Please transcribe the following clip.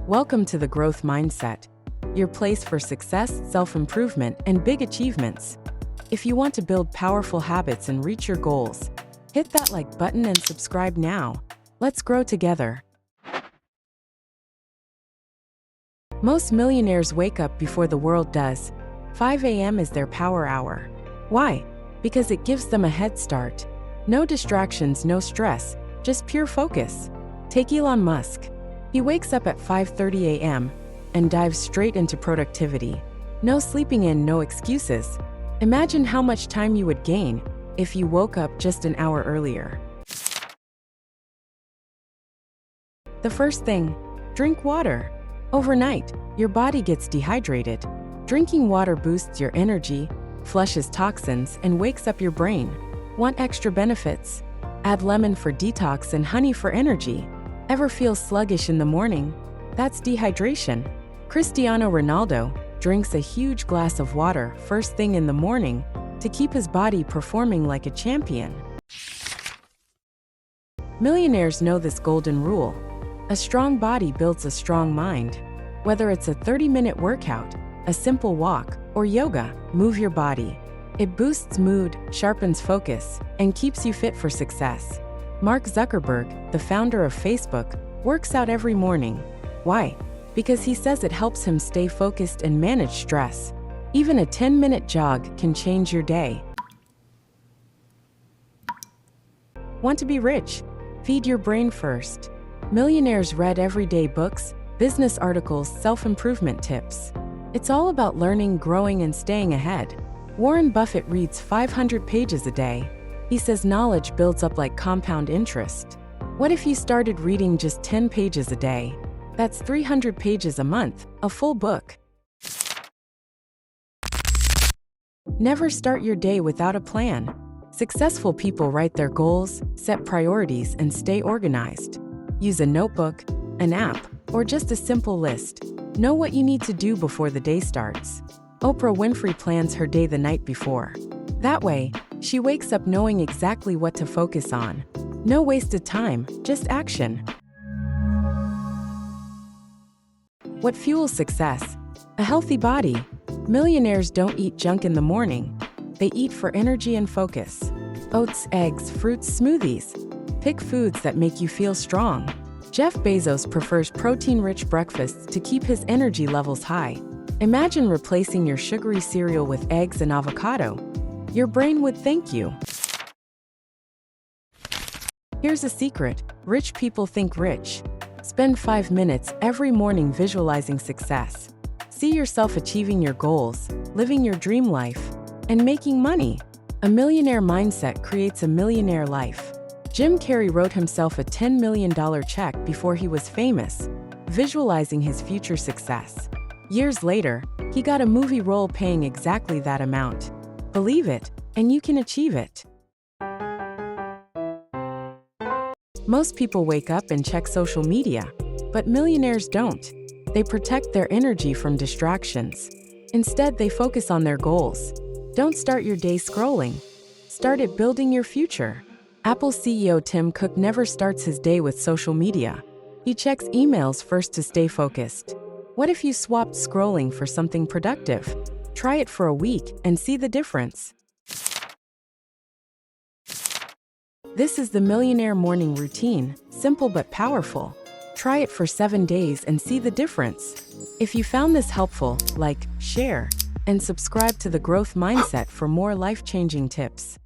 Welcome to the Growth Mindset, your place for success, self-improvement, and big achievements. If you want to build powerful habits and reach your goals, hit that like button and subscribe now. Let's grow together. Most millionaires wake up before the world does. 5 a.m. is their power hour. Why? Because it gives them a head start. No distractions, no stress, just pure focus. Take Elon Musk. He wakes up at 5:30 a.m. and dives straight into productivity. No sleeping in, no excuses. Imagine how much time you would gain if you woke up just an hour earlier. The first thing, drink water. Overnight, your body gets dehydrated. Drinking water boosts your energy, flushes toxins, and wakes up your brain. Want extra benefits? Add lemon for detox and honey for energy. Ever feel sluggish in the morning? That's dehydration. Cristiano Ronaldo drinks a huge glass of water first thing in the morning to keep his body performing like a champion. Millionaires know this golden rule. A strong body builds a strong mind. Whether it's a 30-minute workout, a simple walk, or yoga, move your body. It boosts mood, sharpens focus, and keeps you fit for success. Mark Zuckerberg, the founder of Facebook, works out every morning. Why? Because he says it helps him stay focused and manage stress. Even a 10-minute jog can change your day. Want to be rich? Feed your brain first. Millionaires read everyday books, business articles, self-improvement tips. It's all about learning, growing, and staying ahead. Warren Buffett reads 500 pages a day. He says knowledge builds up like compound interest. What if you started reading just 10 pages a day? That's 300 pages a month, a full book. Never start your day without a plan. Successful people write their goals, set priorities, and stay organized. Use a notebook, an app, or just a simple list. Know what you need to do before the day starts. Oprah Winfrey plans her day the night before. That way, she wakes up knowing exactly what to focus on. No wasted time, just action. What fuels success? A healthy body. Millionaires don't eat junk in the morning. They eat for energy and focus. Oats, eggs, fruits, smoothies. Pick foods that make you feel strong. Jeff Bezos prefers protein-rich breakfasts to keep his energy levels high. Imagine replacing your sugary cereal with eggs and avocado. Your brain would thank you. Here's a secret. Rich people think rich. Spend 5 minutes every morning visualizing success. See yourself achieving your goals, living your dream life, and making money. A millionaire mindset creates a millionaire life. Jim Carrey wrote himself a $10 million check before he was famous, visualizing his future success. Years later, he got a movie role paying exactly that amount. Believe it, and you can achieve it. Most people wake up and check social media, but millionaires don't. They protect their energy from distractions. Instead, they focus on their goals. Don't start your day scrolling. Start it building your future. Apple CEO Tim Cook never starts his day with social media. He checks emails first to stay focused. What if you swapped scrolling for something productive? Try it for a week and see the difference. This is the Millionaire Morning Routine, simple but powerful. Try it for 7 days and see the difference. If you found this helpful, like, share, and subscribe to the Growth Mindset for more life-changing tips.